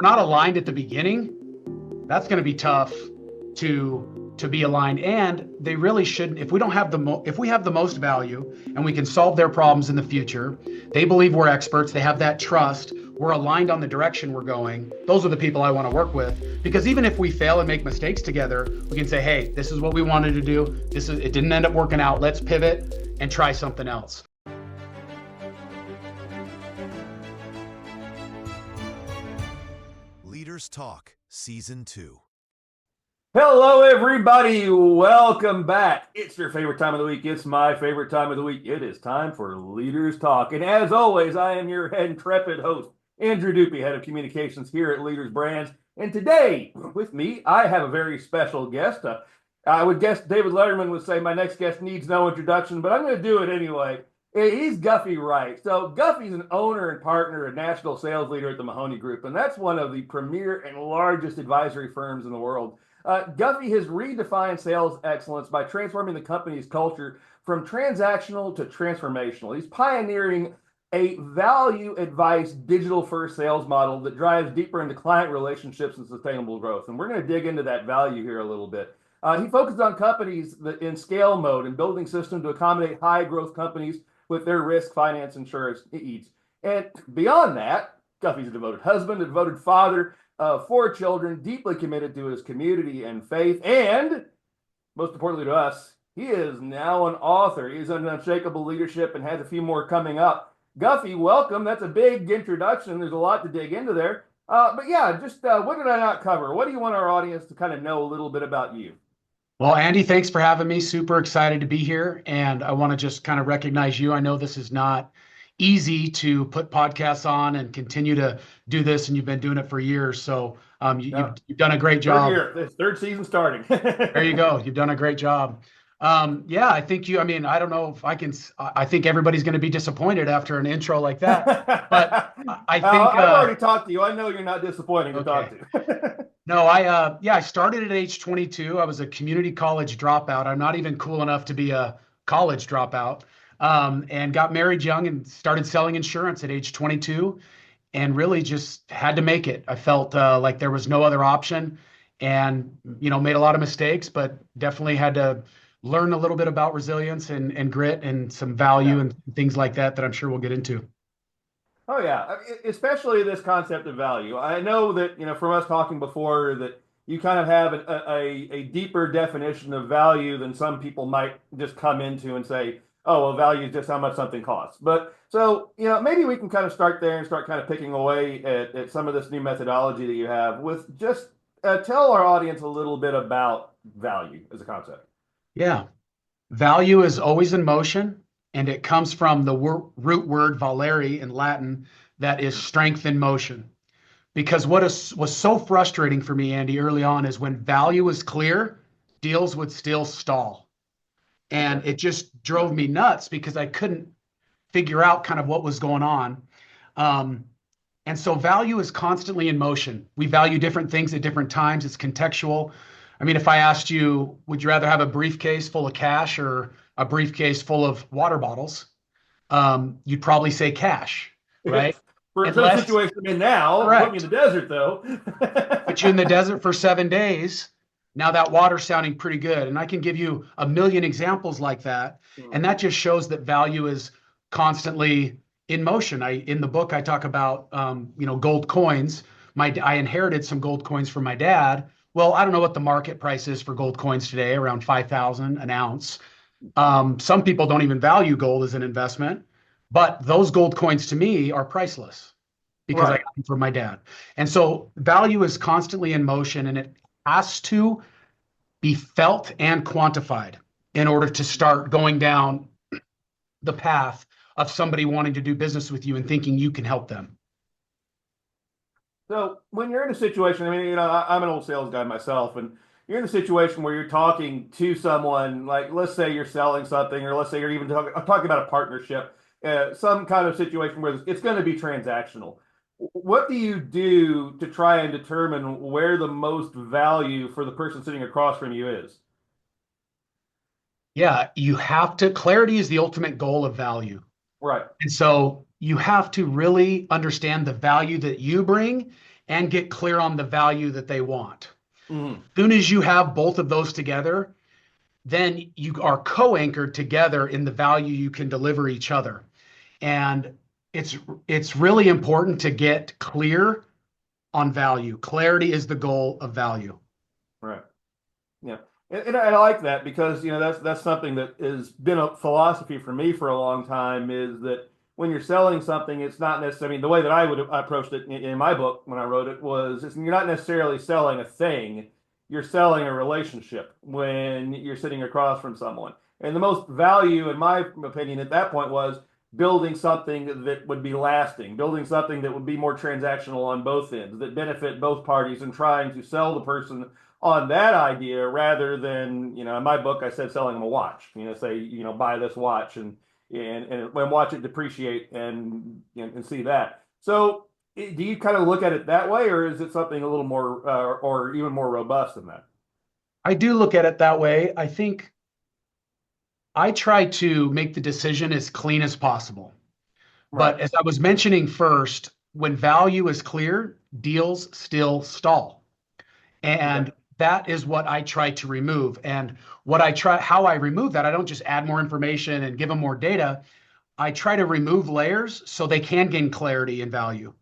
we're not aligned at the beginning, that's going to be tough to be aligned. And they really shouldn't. If we don't have if we have the most value and we can solve their problems in the future, they believe we're experts. They have that trust. We're aligned on the direction we're going. Those are the people I want to work with, because even if we fail and make mistakes together, we can say, hey, this is what we wanted to do. It didn't end up working out. Let's pivot and try something else. Leaders Talk, Season 2. Hello, everybody. Welcome back. It's your favorite time of the week. It's my favorite time of the week. It is time for Leaders Talk. And as always, I am your intrepid host, Andrew Dupy, head of communications here at Leaders Brands. And today, with me, I have a very special guest. I would guess David Letterman would say my next guest needs no introduction, but I'm going to do it anyway. He's Guffy Wright. So Guffy's an owner and partner and national sales leader at the Mahoney Group, and that's one of the premier and largest advisory firms in the world. Guffy has redefined sales excellence by transforming the company's culture from transactional to transformational. He's pioneering a value advice digital first sales model that drives deeper into client relationships and sustainable growth. And we're going to dig into that value here a little bit. He focused on companies that in scale mode and building systems to accommodate high growth companies with their risk, finance, insurance needs. And beyond that, Guffy's a devoted husband, a devoted father, 4 children, deeply committed to his community and faith, and most importantly to us, he is now an author. He's on Unshakable Leadership and has a few more coming up. Guffy, welcome. That's a big introduction. There's a lot to dig into there. But yeah, just what did I not cover? What do you want our audience to kind of know a little bit about you? Well, Andy, thanks for having me. Super excited to be here. And I want to just kind of recognize you. I know this is not easy to put podcasts on and continue to do this, and you've been doing it for years. So you've done a great job. This third season starting. There you go. You've done a great job. Yeah, I think I don't know if I can, I think everybody's going to be disappointed after an intro like that, but I think I've already talked to you. I know you're not disappointing to talk to. No, I started at age 22. I was a community college dropout. I'm not even cool enough to be a college dropout. And got married young and started selling insurance at age 22 and really just had to make it. I felt like there was no other option and, made a lot of mistakes, but definitely had to learn a little bit about resilience and grit and some value and things like that I'm sure we'll get into. Oh, yeah, especially this concept of value. I know that, from us talking before that you kind of have a deeper definition of value than some people might just come into and say, oh, well, value is just how much something costs. But so, maybe we can kind of start there and start kind of picking away at some of this new methodology that you have with just tell our audience a little bit about value as a concept. Yeah. Value is always in motion, and it comes from the root word valeri in Latin, that is strength in motion. Because was so frustrating for me, Andy, early on is when value was clear, deals would still stall. And it just drove me nuts because I couldn't figure out kind of what was going on. And so value is constantly in motion. We value different things at different times. It's contextual. I mean, if I asked you, would you rather have a briefcase full of cash or a briefcase full of water bottles? You'd probably say cash, right? For the situation I'm in now, put me in the desert, though. Put you in the desert for 7 days. Now that water's sounding pretty good. And I can give you a million examples like that. And that just shows that value is constantly in motion. In the book, I talk about, gold coins. I inherited some gold coins from my dad. Well, I don't know what the market price is for gold coins today, around $5,000 an ounce. Some people don't even value gold as an investment, but those gold coins to me are priceless because I got them from my dad. And so value is constantly in motion, and it has to be felt and quantified in order to start going down the path of somebody wanting to do business with you and thinking you can help them. So when you're in a situation, I'm an old sales guy myself, and you're in a situation where you're talking to someone, like let's say you're selling something, or let's say you're even talking about a partnership, some kind of situation where it's going to be transactional. What do you do to try and determine where the most value for the person sitting across from you is? Yeah, clarity is the ultimate goal of value. Right. And so you have to really understand the value that you bring and get clear on the value that they want. Mhm. Soon as you have both of those together, then you are co-anchored together in the value you can deliver each other. And it's really important to get clear on value. Clarity is the goal of value. Right. Yeah. And I like that because, that's something that has been a philosophy for me for a long time is that when you're selling something, it's not necessarily, I mean, the way that I would have approached it in my book when I wrote it was you're not necessarily selling a thing, you're selling a relationship when you're sitting across from someone. And the most value, in my opinion, at that point was building something that would be lasting, building something that would be more transactional on both ends, that benefit both parties, and trying to sell the person on that idea rather than, in my book, I said selling them a watch, say, buy this watch and watch it depreciate and see that. So do you kind of look at it that way, or is it something a little more, or even more robust than that? I do look at it that way. I think I try to make the decision as clean as possible. Right. But as I was mentioning first, when value is clear, deals still stall. And Okay. that is what I try to remove. And how I remove that, I don't just add more information and give them more data. I try to remove layers so they can gain clarity and value.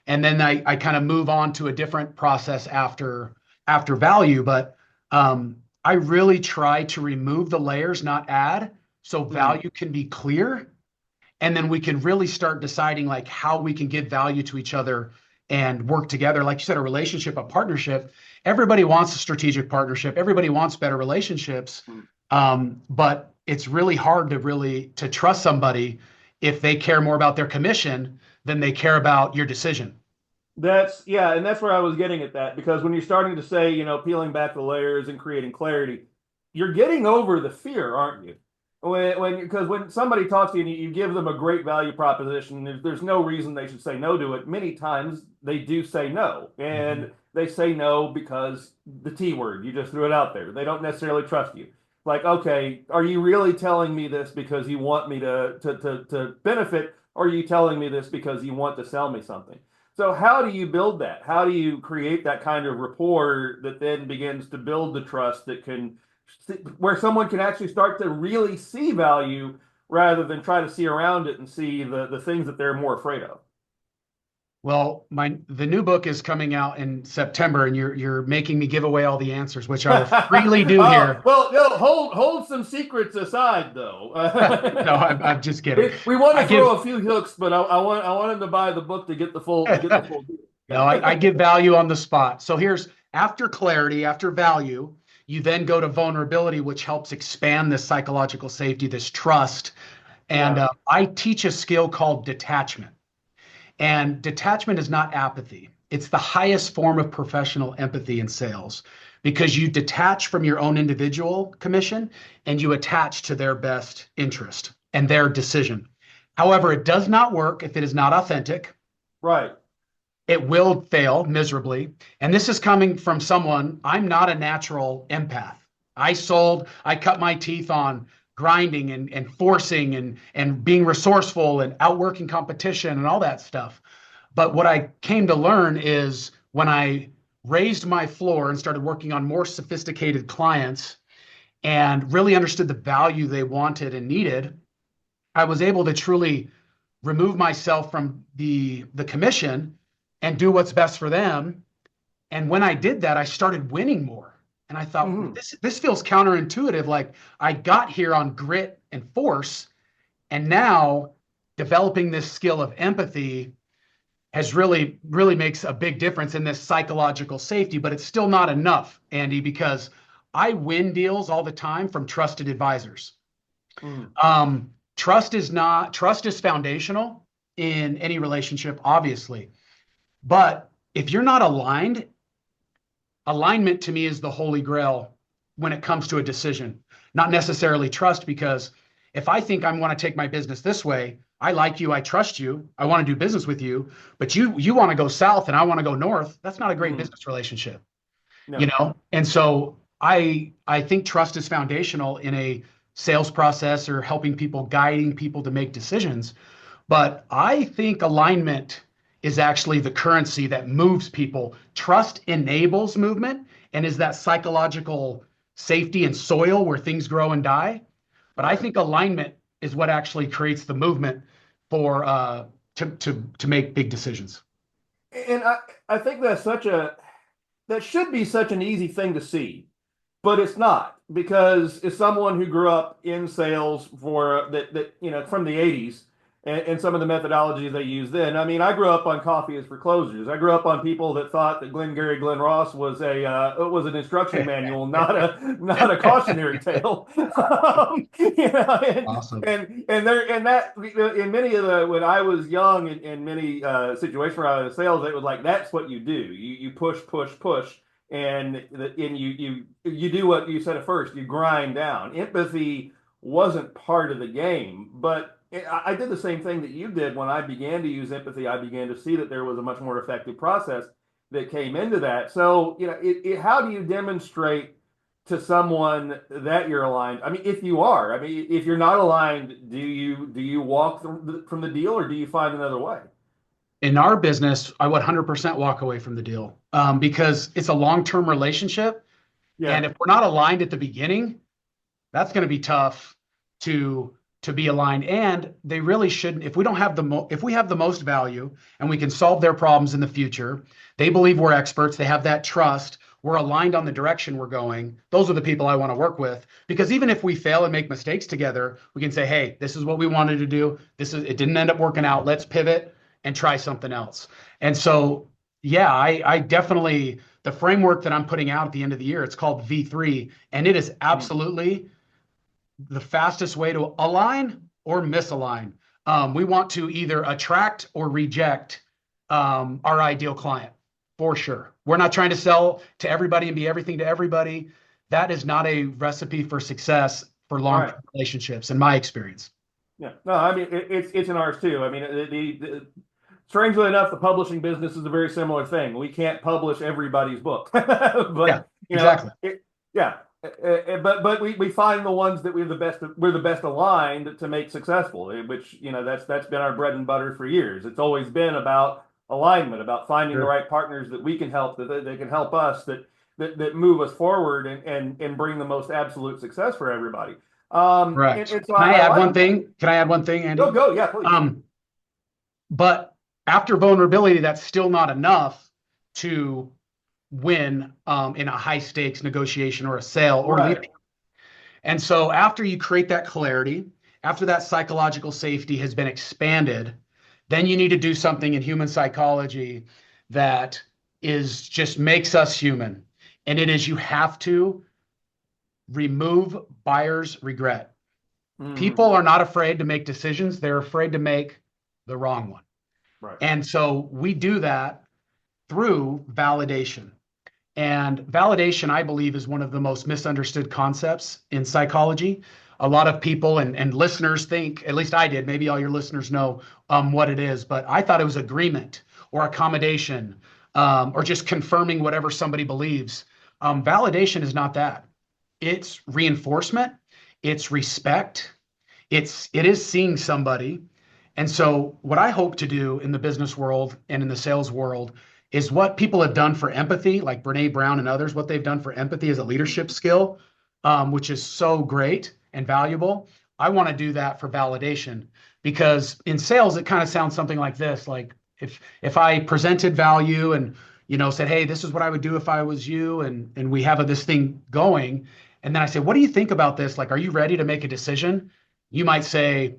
And then I kind of move on to a different process after value. But I really try to remove the layers, not add, so Mhm. value can be clear. And then we can really start deciding like how we can give value to each other and work together. Like you said, a relationship, a partnership. Everybody wants a strategic partnership. Everybody wants better relationships. Mhm. But it's really hard to trust somebody if they care more about their commission than they care about your decision. Yeah, and that's where I was getting at that because when you're starting to say, peeling back the layers and creating clarity, you're getting over the fear, aren't you? Because when somebody talks to you and you give them a great value proposition, there's no reason they should say no to it. Many times they do say no, Mhm. and they say no because the T word, you just threw it out there. They don't necessarily trust you. Like, okay, are you really telling me this because you want me to benefit, or are you telling me this because you want to sell me something? So how do you build that? How do you create that kind of rapport that then begins to build the trust that can, where someone can actually start to really see value rather than try to see around it and see the things that they're more afraid of? Well, the new book is coming out in September, and you're making me give away all the answers, which I will freely do here. Well, no, hold some secrets aside, though. No, I'm just kidding. We want I to throw give a few hooks, but I want him to buy the book to get the full No, deal. I give value on the spot. So here's after clarity, after value, you then go to vulnerability, which helps expand this psychological safety, this trust. And Yeah. I teach a skill called detachment. And detachment is not apathy. It's the highest form of professional empathy in sales because you detach from your own individual commission and you attach to their best interest and their decision. However, it does not work if it is not authentic. Right. It will fail miserably. And this is coming from someone, I'm not a natural empath. I cut my teeth on grinding and forcing and being resourceful and outworking competition and all that stuff. But what I came to learn is when I raised my floor and started working on more sophisticated clients and really understood the value they wanted and needed, I was able to truly remove myself from the commission and do what's best for them. And when I did that, I started winning more. And I thought, well, Mhm. this feels counterintuitive. Like I got here on grit and force, and now developing this skill of empathy has really makes a big difference in this psychological safety. But it's still not enough, Andy, because I win deals all the time from trusted advisors. Mhm. Trust is foundational in any relationship, obviously. But if you're not aligned, alignment to me is the holy grail when it comes to a decision, not necessarily trust, because if I think I want to take my business this way, I like you, I trust you, I want to do business with you, but you want to go south and I want to go north, that's not a great Mhm. business relationship, you No. know? And so I think trust is foundational in a sales process or helping people, guiding people to make decisions. But I think alignment is actually the currency that moves people. Trust enables movement and is that psychological safety and soil where things grow and die. But I think alignment is what actually creates the movement for to make big decisions. And I think that should be such an easy thing to see, but it's not, because as someone who grew up in sales for from the 80s, and some of the methodologies they use then. I mean, I grew up on coffee is for closers. I grew up on people that thought that Glengarry Glen Ross was an instruction manual, not a cautionary tale. Awesome. In many of the when I was young, in many situations where I was in sales, it was like that's what you do. You push, push, push, and you do what you said at first. You grind down. Empathy wasn't part of the game, but I did the same thing that you did. When I began to use empathy, I began to see that there was a much more effective process that came into that. So, how do you demonstrate to someone that you're aligned? I mean, if you are, I mean, if you're not aligned, do you walk from the deal, or do you find another way? In our business, I would 100% walk away from the deal because it's a long-term relationship. And Yeah. if we're not aligned at the beginning, that's going to be tough to be aligned. And they really shouldn't. If we don't have if we have the most value and we can solve their problems in the future, they believe we're experts. They have that trust. We're aligned on the direction we're going. Those are the people I want to work with, because even if we fail and make mistakes together, we can say, hey, this is what we wanted to do. It didn't end up working out. Let's pivot and try something else. And so, yeah, I definitely, the framework that I'm putting out at the end of the year, it's called V3, and it is absolutely the fastest way to align or misalign. We want to either attract or reject our ideal client, for sure. We're not trying to sell to everybody and be everything to everybody. That is not a recipe for success for long-term relationships, in my experience. Yeah, no, I mean it's in ours too. I mean, strangely enough, the publishing business is a very similar thing. We can't publish everybody's book, but Yeah, exactly. Yeah, but we find the ones that we're the best aligned to make successful, which that's been our bread and butter for years. It's always been about alignment, about finding the right partners that we can help, that they can help us, that move us forward and bring the most absolute success for everybody. Correct. And so Can I add like, one thing? Can I add one thing, Andy? go, yeah, please. But after vulnerability, that's still not enough to win in a high stakes negotiation or a sale or leadership. And so after you create that clarity, after that psychological safety has been expanded, then you need to do something in human psychology that is just makes us human. And it is, you have to remove buyer's regret. People are not afraid to make decisions. They're afraid to make the wrong one. Right. And so we do that through validation. And validation, I believe, is one of the most misunderstood concepts in psychology. A lot of people and listeners think, at least I did, maybe all your listeners know what it is, but I thought it was agreement or accommodation or just confirming whatever somebody believes. Validation is not that. It's reinforcement, it's respect, it is seeing somebody. And so what I hope to do in the business world and in the sales world is what people have done for empathy, like Brene Brown and others, what they've done for empathy as a leadership skill, which is so great and valuable. I want to do that for validation, because in sales, it kind of sounds something like this. Like if I presented value and, said, hey, this is what I would do if I was you, and we have this thing going. And then I say, what do you think about this? Like, are you ready to make a decision? You might say,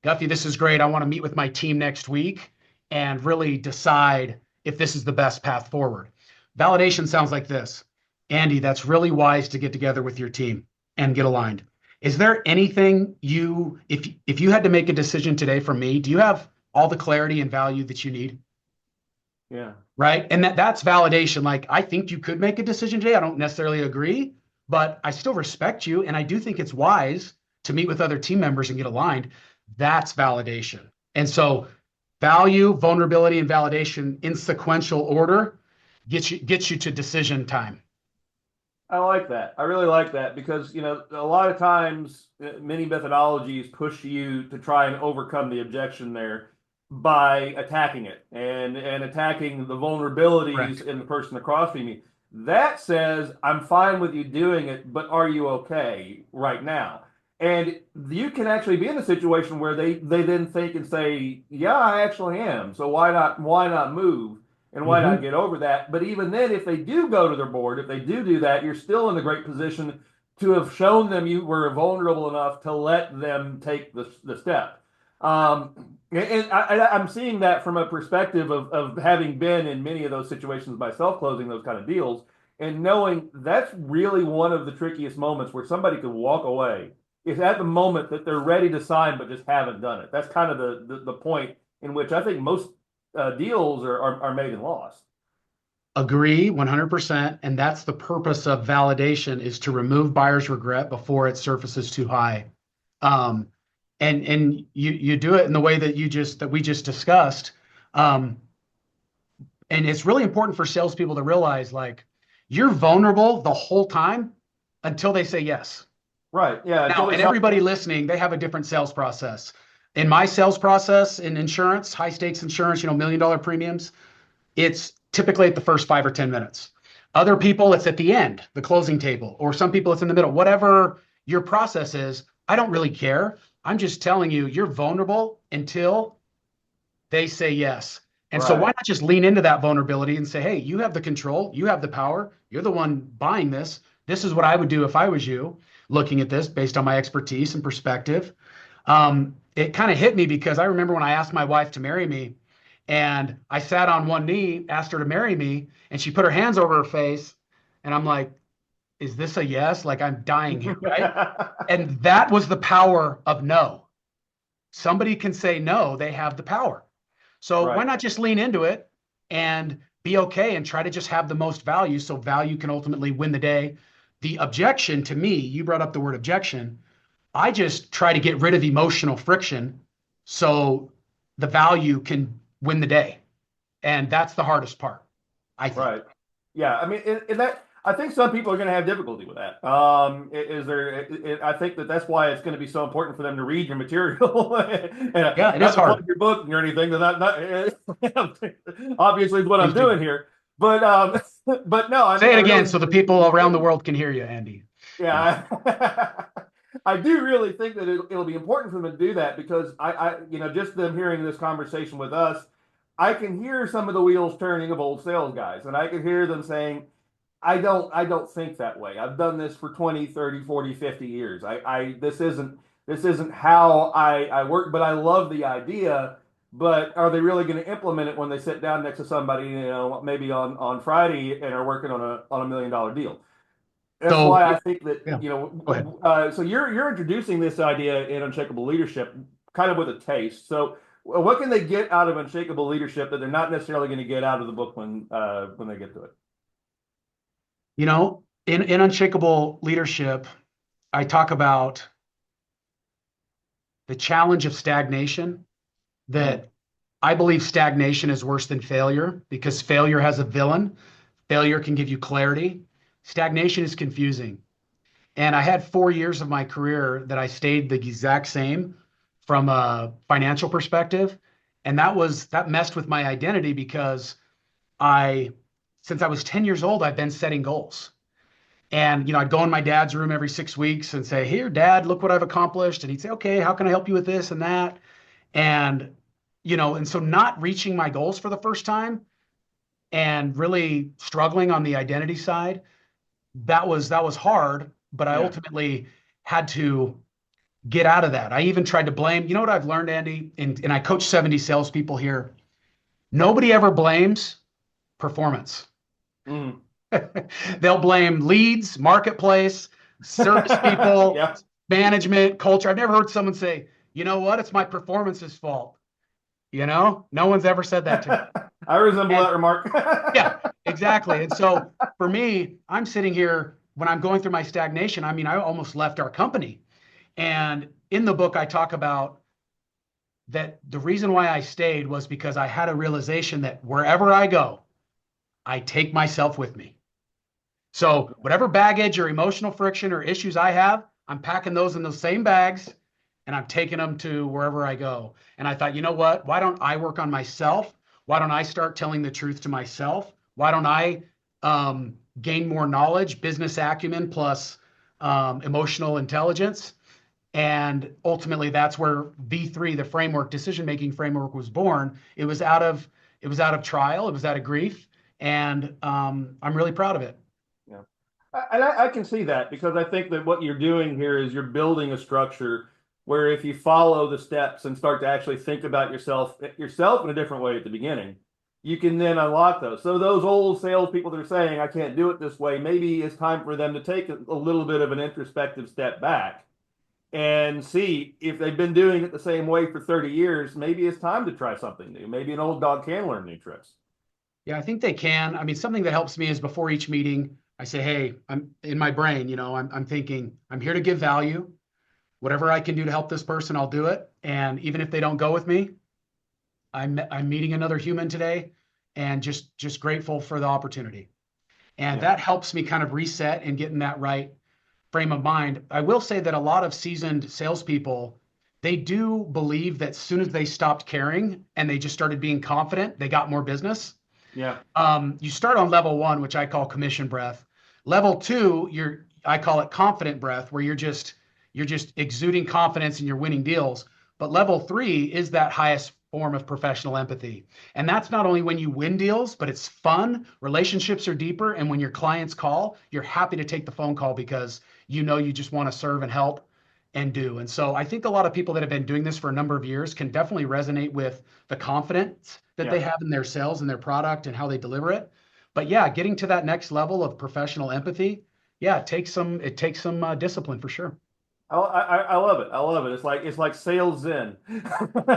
Guffy, this is great. I want to meet with my team next week and really decide if this is the best path forward. Validation sounds like this. Andy, that's really wise to get together with your team and get aligned. Is there anything if you had to make a decision today for me, do you have all the clarity and value that you need? Yeah. Right. And that's validation. Like, I think you could make a decision today. I don't necessarily agree, but I still respect you. And I do think it's wise to meet with other team members and get aligned. That's validation. And so value, vulnerability, and validation in sequential order gets you to decision time. I like that. I really like that, because a lot of times many methodologies push you to try and overcome the objection there. by attacking it and attacking the vulnerabilities Correct. in the person across from me. That says, I'm fine with you doing it, but are you okay right now? And you can actually be in a situation where they then think and say, yeah, I actually am. So why not move? And why not Hmm. get over that? But even then, if they do go to their board, if they do that, you're still in a great position to have shown them you were vulnerable enough to let them take the step. And I'm seeing that from a perspective of having been in many of those situations myself, closing those kind of deals, and knowing that's really one of the trickiest moments where somebody could walk away. Is at the moment that they're ready to sign but just haven't done it. That's kind of the point in which I think most deals are made and lost. Agree 100%. And that's the purpose of validation, is to remove buyer's regret before it surfaces too high. Um, and you do it in the way that we just discussed. Um, and it's really important for salespeople to realize, like, you're vulnerable the whole time until they say yes. Right. Yeah. Until Now, they and sign. everybody listening, they have a different sales process. In my sales process in insurance, high stakes insurance, $1 million premiums, it's typically at the first 5 or 10 minutes. Other people, it's at the end, the closing table, or some people it's in the middle. Whatever your process is, I don't really care. I'm just telling you, you're vulnerable until they say yes. And so why Right. not just lean into that vulnerability and say, hey, you have the control, you have the power, you're the one buying this. This is what I would do if I was you, looking at this based on my expertise and perspective. It kind of hit me because I remember when I asked my wife to marry me, and I sat on one knee, asked her to marry me, and she put her hands over her face, and I'm like, is this a yes? Like, I'm dying here, right? And that was the power of no. Somebody can say no, they have the power. So why Right. not just lean into it and be okay and try to just have the most value, so value can ultimately win the day. The objection to me, you brought up the word objection. I just try to get rid of emotional friction so the value can win the day. And that's the hardest part, I think. Right. Yeah. I mean, and that I think some people are going to have difficulty with that. Is there? I think that's why it's going to be so important for them to read your material, and Yeah, it is not to plug hard. your book or anything. Not obviously is what I'm Please do. doing here. But but no, I Say mean, it I again really so the think people it's around the important. world can hear you, Andy. Yeah. Yeah, I do really think that it'll be important for them to do that because just them hearing this conversation with us, I can hear some of the wheels turning of old sales guys, and I can hear them saying, I don't think that way. I've done this for 20, 30, 40, 50 years. This isn't how I work, but I love the idea. But are they really going to implement it when they sit down next to somebody, maybe on Friday and are working on a $1 million deal? That's So, why I think that, yeah, go ahead. so you're introducing this idea in Unshakable Leadership kind of with a taste. So what can they get out of Unshakable Leadership that they're not necessarily going to get out of the book when they get to it? In Unshakable Leadership, I talk about the challenge of stagnation, Mm, that I believe stagnation is worse than failure because failure has a villain. Failure can give you clarity. Stagnation is confusing. And I had 4 years of my career that I stayed the exact same from a financial perspective. And that messed with my identity because I, since I was 10 years old, I've been setting goals. And, I'd go in my dad's room every 6 weeks and say, here, dad, look what I've accomplished. And he'd say, okay, how can I help you with this and that? And, and so not reaching my goals for the first time and really struggling on the identity side, that was hard, but I yeah. ultimately had to get out of that. I even tried to blame, what I've learned, Andy, and I coach 70 salespeople here. Nobody ever blames performance. Mm. They'll blame leads, marketplace, service people, Yeah. management, culture. I've never heard someone say, you know what, it's my performance's fault. No one's ever said that to me. I resemble And that remark. yeah, exactly. And so for me, I'm sitting here when I'm going through my stagnation. I mean, I almost left our company. And in the book, I talk about that the reason why I stayed was because I had a realization that wherever I go, I take myself with me. So whatever baggage or emotional friction or issues I have, I'm packing those in those same bags, and I'm taking them to wherever I go. And I thought, you know what? Why don't I work on myself? Why don't I start telling the truth to myself? Why don't I gain more knowledge, business acumen plus emotional intelligence? And ultimately, that's where V3, the framework, decision-making framework, was born. It was out of trial, it was out of grief, and I'm really proud of it. Yeah. And I can see that, because I think that what you're doing here is you're building a structure where if you follow the steps and start to actually think about yourself in a different way at the beginning, you can then unlock those. So those old salespeople that are saying, I can't do it this way, maybe it's time for them to take a little bit of an introspective step back and see if they've been doing it the same way for 30 years. Maybe it's time to try something new. Maybe an old dog can learn new tricks. Yeah, I think they can. I mean, something that helps me is before each meeting, I say, hey, I'm in my brain, I'm thinking, I'm here to give value. Whatever I can do to help this person, I'll do it. And even if they don't go with me, I'm meeting another human today, and just grateful for the opportunity. And Yeah. that helps me kind of reset and get in that right frame of mind. I will say that a lot of seasoned salespeople, they do believe that as soon as they stopped caring and they just started being confident, they got more business. Yeah. You start on level 1, which I call commission breath. Level 2, I call it confident breath, where you're just exuding confidence and you're winning deals. But level 3 is that highest form of professional empathy. And that's not only when you win deals, but it's fun, relationships are deeper, and when your clients call, you're happy to take the phone call because you just want to serve and help and do. And so I think a lot of people that have been doing this for a number of years can definitely resonate with the confidence that they Yeah. have in their sales and their product and how they deliver it. But yeah, getting to that next level of professional empathy, yeah, it takes some discipline for sure. I love it. I love it. It's like sales zen.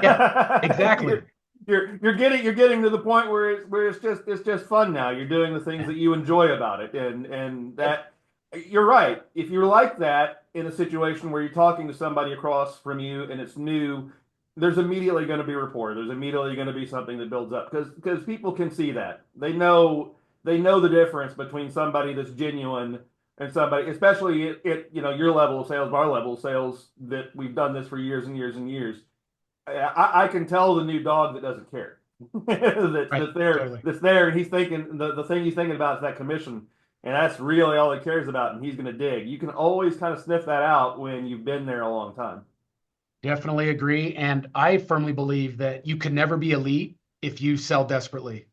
Yeah, exactly. You're getting to the point where it's just fun now. You're doing the things that you enjoy about it, and that you're right. If you're like that in a situation where you're talking to somebody across from you and it's new, there's immediately going to be rapport. There's immediately going to be something that builds up, because people can see that. They know the difference between somebody that's genuine and somebody, especially at your level of sales, our level of sales, that we've done this for years and years and years. I can tell the new dog that doesn't care. Right, totally. That's there, and he's thinking the thing he's thinking about is that commission, and that's really all he cares about, and he's going to dig. You can always kind of sniff that out when you've been there a long time. Definitely agree. And I firmly believe that you can never be elite if you sell desperately.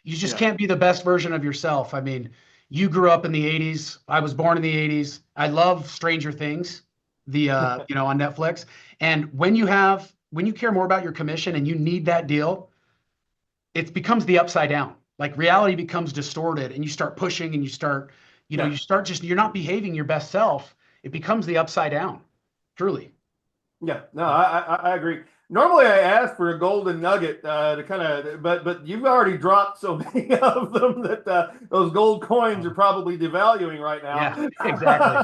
You just Yeah. can't be the best version of yourself. I mean, you grew up in the 80s. I was born in the 80s. I love Stranger Things, on Netflix. And when you care more about your commission and you need that deal, it becomes the upside down. Like reality becomes distorted and you start pushing and Yeah. you're not behaving your best self. It becomes the upside down, truly. Yeah, no, I agree. Normally, I ask for a golden nugget to kind of, but you've already dropped so many of them that those gold coins are probably devaluing right Yeah, now. exactly.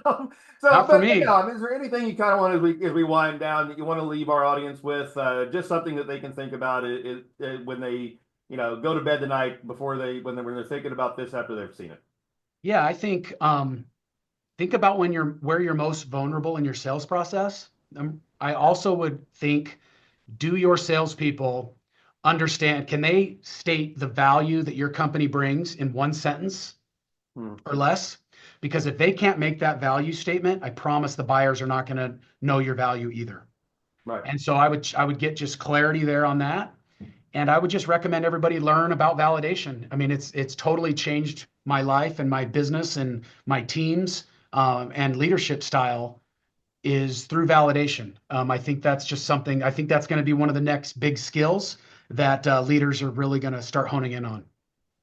So, Not for but me. is there anything you kind of want, as we wind down, that you want to leave our audience with? Just something that they can think about when they go to bed tonight, before when they're thinking about this after they've seen it. Yeah, I think about where you're most vulnerable in your sales process. I also would think, do your salespeople understand? Can they state the value that your company brings in one sentence Hmm. or less? Because if they can't make that value statement, I promise the buyers are not going to know your value either. Right. And so I would get just clarity there on that. And I would just recommend everybody learn about validation. I mean, it's totally changed my life and my business and my teams and leadership style is through validation. I think that's just something. I think that's going to be one of the next big skills that leaders are really going to start honing in on.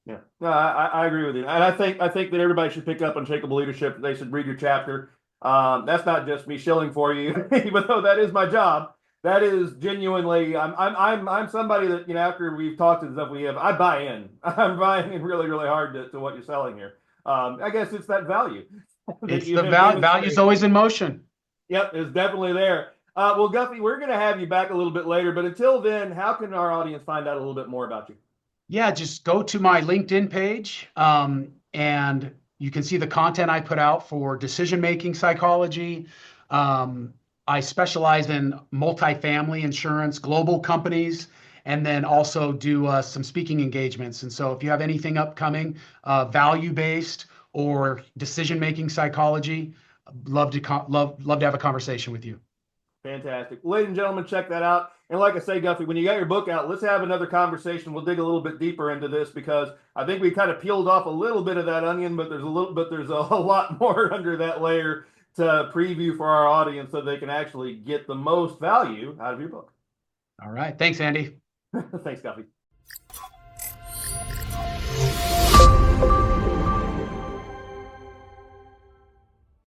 Yeah, no, I agree with you, and I think that everybody should pick up Unshakable Leadership. They should read your chapter. That's not just me shilling for you, even though that is my job. That is genuinely, I'm somebody that after we've talked and stuff I buy in. I'm buying in really really hard to what you're selling here. I guess it's that value that It's you the have value's demonstrated. always in motion. Yep, it's definitely there. Well, Guffy, we're going to have you back a little bit later, but until then, how can our audience find out a little bit more about you? Yeah, just go to my LinkedIn page and you can see the content I put out for decision making psychology. Um, I specialize in multifamily insurance, global companies, and then also do some speaking engagements. And so if you have anything upcoming, value-based or decision-making psychology, love to have a conversation with you. Fantastic. Ladies and gentlemen, check that out. And like I say, Guffy, when you got your book out, let's have another conversation. We'll dig a little bit deeper into this because I think we kind of peeled off a little bit of that onion, but there's a lot more under that layer to preview for our audience so they can actually get the most value out of your book. All right. Thanks, Andy. Thanks, Guffy.